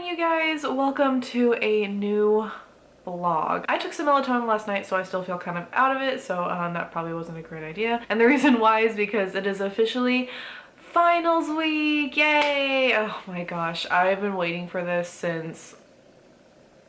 you guys, welcome to a new vlog. I took some melatonin last night, so I still feel kind of out of it, so that probably wasn't a great idea. And the reason why is because it is officially finals week. Yay! Oh my gosh, I've been waiting for this since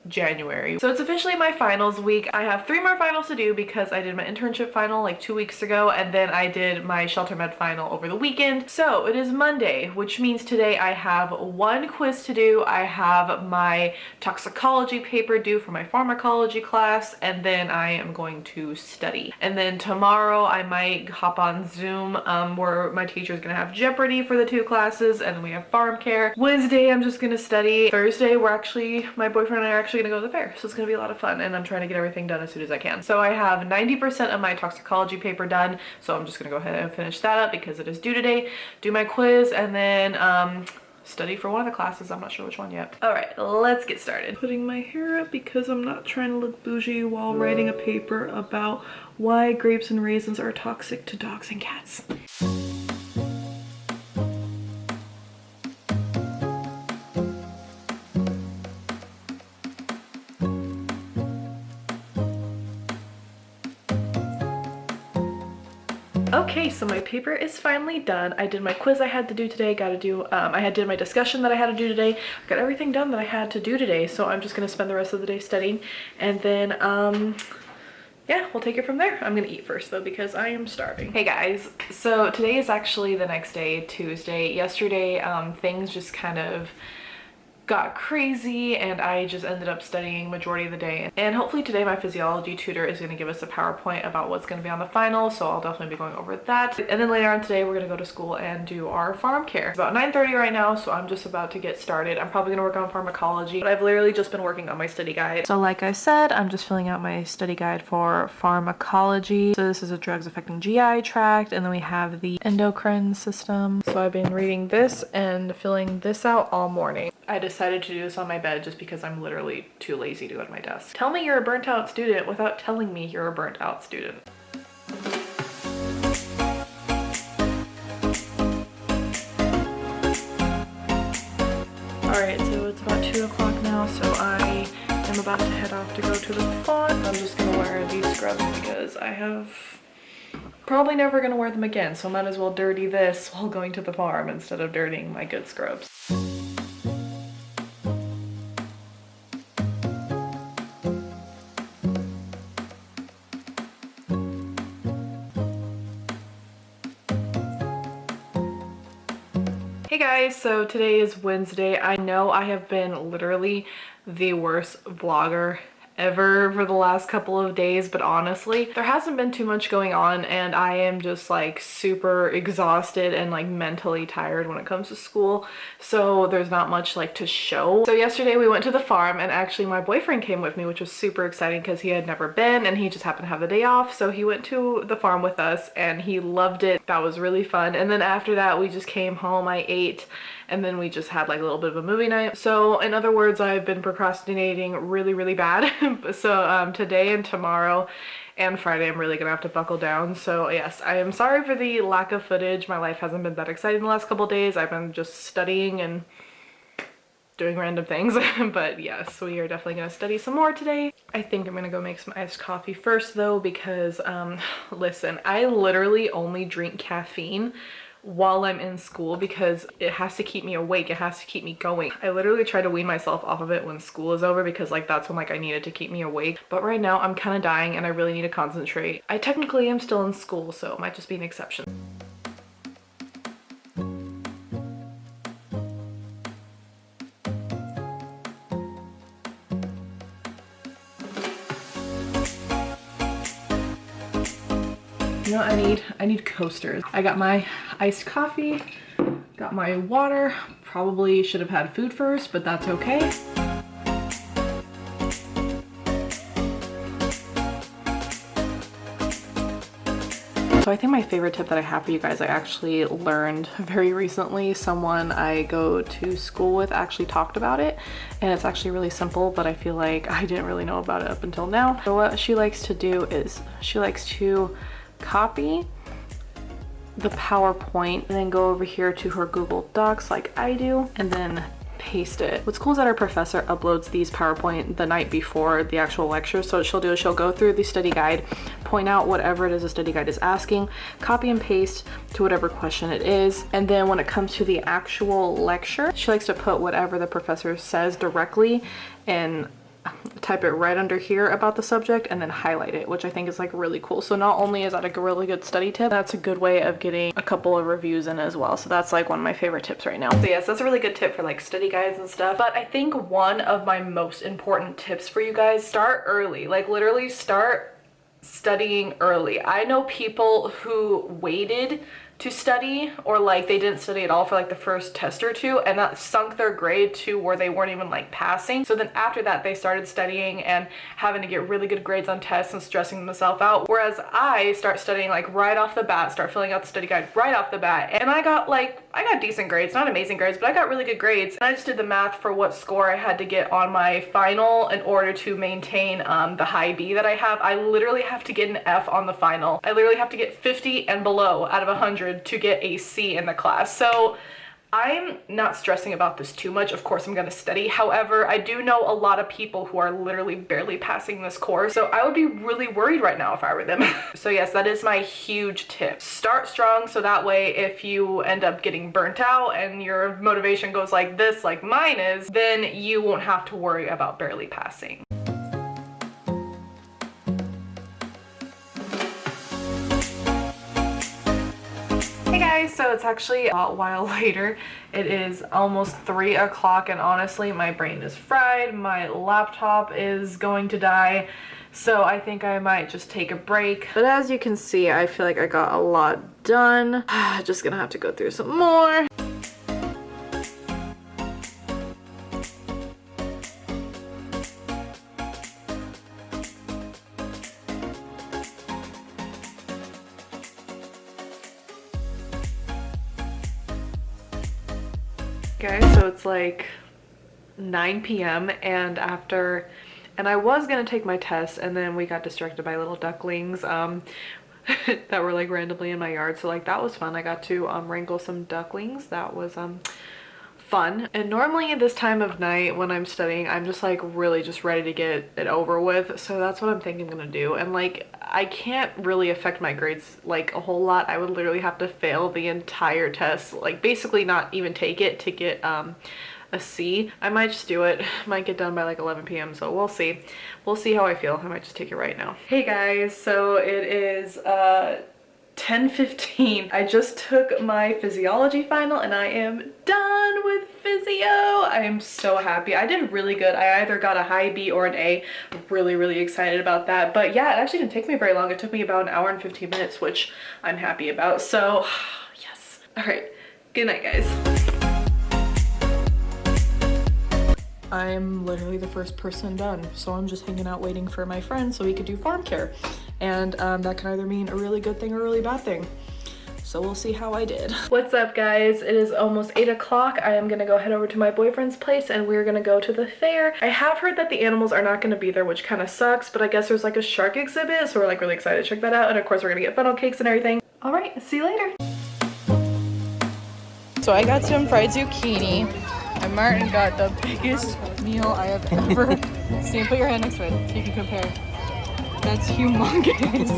January. So it's officially my finals week. I have 3 more finals to do because I did my internship final like 2 weeks ago, and then I did my shelter med final over the weekend. So it is Monday, which means today I have 1 quiz to do. I have my toxicology paper due for my pharmacology class, and then I am going to study. And then tomorrow I might hop on Zoom where my teacher is gonna have Jeopardy for the 2 classes, and then we have farm care. Wednesday I'm just gonna study. Thursday my boyfriend and I are actually gonna go to the fair, so it's gonna be a lot of fun, and I'm trying to get everything done as soon as I can. So I have 90% of my toxicology paper done, so I'm just gonna go ahead and finish that up because it is due today, do my quiz, and then study for one of the classes. I'm not sure which one yet. All right, let's get started. Putting my hair up because I'm not trying to look bougie while writing a paper about why grapes and raisins are toxic to dogs and cats. Okay, so my paper is finally done. I did my quiz I had to do today, I did my discussion that I had to do today. I got everything done that I had to do today, so I'm just gonna spend the rest of the day studying, and then yeah, we'll take it from there. I'm gonna eat first though because I am starving. Hey guys, so today is actually the next day, Tuesday. Yesterday, things just kind of got crazy and I just ended up studying majority of the day, and hopefully today my physiology tutor is going to give us a PowerPoint about what's going to be on the final, so I'll definitely be going over that. And then later on today we're going to go to school and do our farm care. It's about 9:30 right now, so I'm just about to get started. I'm probably going to work on pharmacology, but I've literally just been working on my study guide. So like I said, I'm just filling out my study guide for pharmacology. So this is a drugs affecting GI tract, and then we have the endocrine system. So I've been reading this and filling this out all morning. I decided to do this on my bed just because I'm literally too lazy to go to my desk. Tell me you're a burnt out student without telling me you're a burnt out student. Alright, so it's about 2 o'clock now, so I am about to head off to go to the farm. I'm just gonna wear these scrubs because I have probably never gonna wear them again, so I might as well dirty this while going to the farm instead of dirtying my good scrubs. Hey guys, so today is Wednesday. I know I have been literally the worst vlogger ever for the last couple of days, but honestly there hasn't been too much going on, and I am just like super exhausted and like mentally tired when it comes to school, so there's not much like to show. So yesterday we went to the farm, and actually my boyfriend came with me, which was super exciting because he had never been and he just happened to have the day off, so he went to the farm with us and he loved it. That was really fun. And then after that we just came home, I ate, and then we just had like a little bit of a movie night. So in other words, I've been procrastinating really bad. So today and tomorrow and Friday I'm really gonna have to buckle down. So yes, I am sorry for the lack of footage. My life hasn't been that exciting the last couple of days. I've been just studying and doing random things. But yes, we are definitely gonna study some more today. I think I'm gonna go make some iced coffee first though, because listen, I literally only drink caffeine while I'm in school because it has to keep me awake, it has to keep me going. I literally try to wean myself off of it when school is over because like that's when like I need it to keep me awake, but right now I'm kind of dying and I really need to concentrate. I technically am still in school, so it might just be an exception. You know what I need coasters. I got my iced coffee, got my water. Probably should have had food first, but that's okay. So I think my favorite tip that I have for you guys, I actually learned very recently. Someone I go to school with actually talked about it, and it's actually really simple, but I feel like I didn't really know about it up until now. So what she likes to do is she likes to copy the PowerPoint and then go over here to her Google Docs like I do, and then paste it. What's cool is that our professor uploads these PowerPoint the night before the actual lecture. So what she'll do is she'll go through the study guide, point out whatever it is the study guide is asking, copy and paste to whatever question it is. And then when it comes to the actual lecture, she likes to put whatever the professor says directly and type it right under here about the subject and then highlight it, which I think is like really cool. So not only is that a really good study tip, that's a good way of getting a couple of reviews in as well. So that's like one of my favorite tips right now. So yes, that's a really good tip for like study guides and stuff. But I think one of my most important tips for you guys, start early. Like literally start studying early. I know people who waited to study, or like they didn't study at all for like the first test or two, and that sunk their grade to where they weren't even like passing. So then after that they started studying and having to get really good grades on tests and stressing themselves out, whereas I start studying like right off the bat, start filling out the study guide right off the bat, and I got decent grades, not amazing grades, but I got really good grades. And I just did the math for what score I had to get on my final in order to maintain the high B that I have. I literally have to get an F on the final. I literally have to get 50 and below out of 100 to get a C in the class. So I'm not stressing about this too much. Of course I'm going to study. However, I do know a lot of people who are literally barely passing this course. So I would be really worried right now if I were them. So yes, that is my huge tip. Start strong so that way if you end up getting burnt out and your motivation goes like this, like mine is, then you won't have to worry about barely passing. Hey guys, so it's actually a while later. It is almost 3 o'clock and honestly my brain is fried. My laptop is going to die. So I think I might just take a break. But as you can see, I feel like I got a lot done. Just gonna have to go through some more. Guys, so it's like 9 p.m. and I was gonna take my test and then we got distracted by little ducklings that were like randomly in my yard. So like that was fun. I got to wrangle some ducklings. That was fun. And normally at this time of night when I'm studying, I'm just like really just ready to get it over with. So that's what I'm thinking I'm gonna do. And like I can't really affect my grades like a whole lot. I would literally have to fail the entire test, like basically not even take it to get a C. I might just do it. Might get done by like 11 p.m. so we'll see. We'll see how I feel. I might just take it right now. Hey guys, so it is 10:15. I just took my physiology final and I am done with physio. I am so happy. I did really good. I either got a high B or an A. Really excited about that. But yeah, it actually didn't take me very long. It took me about an hour and 15 minutes, which I'm happy about. So yes. All right. Good night, guys. I'm literally the first person done, so I'm just hanging out waiting for my friend so we could do farm care, and that can either mean a really good thing or a really bad thing, so we'll see how I did. What's up guys, it is almost 8 o'clock. I am gonna go head over to my boyfriend's place and we're gonna go to the fair. I have heard that the animals are not gonna be there, which kind of sucks, but I guess there's like a shark exhibit, so we're like really excited to check that out, and of course we're gonna get funnel cakes and everything. All right, see you later. So I got some fried zucchini. And Martin got the biggest meal I have ever seen. Put your hand next to it so you can compare. That's humongous.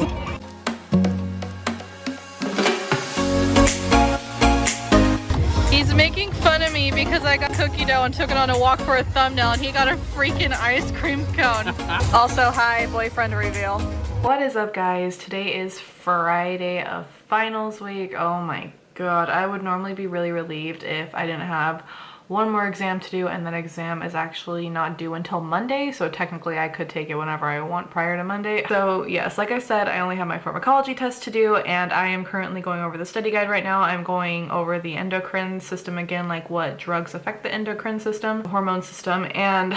He's making fun of me because I got cookie dough and took it on a walk for a thumbnail and he got a freaking ice cream cone. Also, hi, boyfriend reveal. What is up guys? Today is Friday of finals week. Oh my god. I would normally be really relieved if I didn't have one more exam to do, and that exam is actually not due until Monday, so technically I could take it whenever I want prior to Monday. So yes, like I said, I only have my pharmacology test to do, and I am currently going over the study guide right now. I'm going over the endocrine system again, like what drugs affect the endocrine system, hormone system, and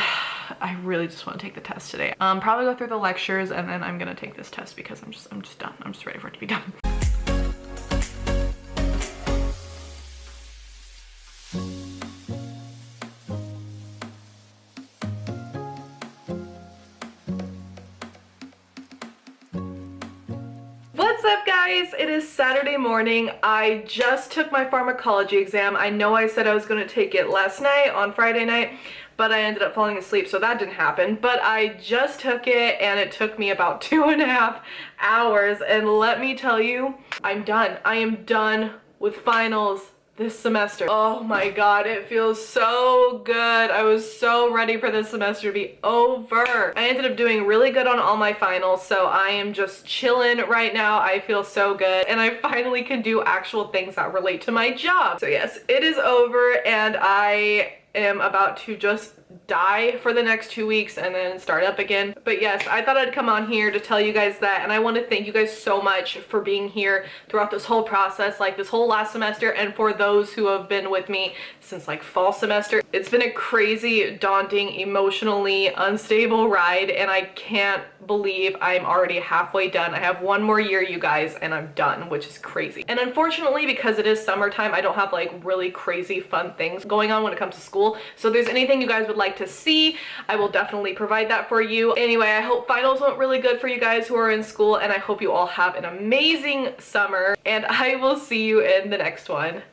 I really just want to take the test today. Probably go through the lectures and then I'm gonna take this test because I'm just done. I'm just ready for it to be done. What's up, guys? It is Saturday morning. I just took my pharmacology exam. I know I said I was going to take it last night on Friday night, but I ended up falling asleep, so that didn't happen. But I just took it and it took me about 2.5 hours, and let me tell you, I'm done. I am done with finals this semester. Oh my god, it feels so good. I was so ready for this semester to be over. I ended up doing really good on all my finals, so I am just chilling right now. I feel so good, and I finally can do actual things that relate to my job. So yes, it is over, and I am about to just die for the next 2 weeks and then start up again. But yes, I thought I'd come on here to tell you guys that, and I want to thank you guys so much for being here throughout this whole process, like this whole last semester, and for those who have been with me since like fall semester. It's been a crazy, daunting, emotionally unstable ride, and I can't believe I'm already halfway done. I have one more year, you guys, and I'm done, which is crazy. And unfortunately, because it is summertime, I don't have like really crazy fun things going on when it comes to school. So if there's anything you guys would like to see, I will definitely provide that for you. Anyway, I hope finals went really good for you guys who are in school, and I hope you all have an amazing summer, and I will see you in the next one.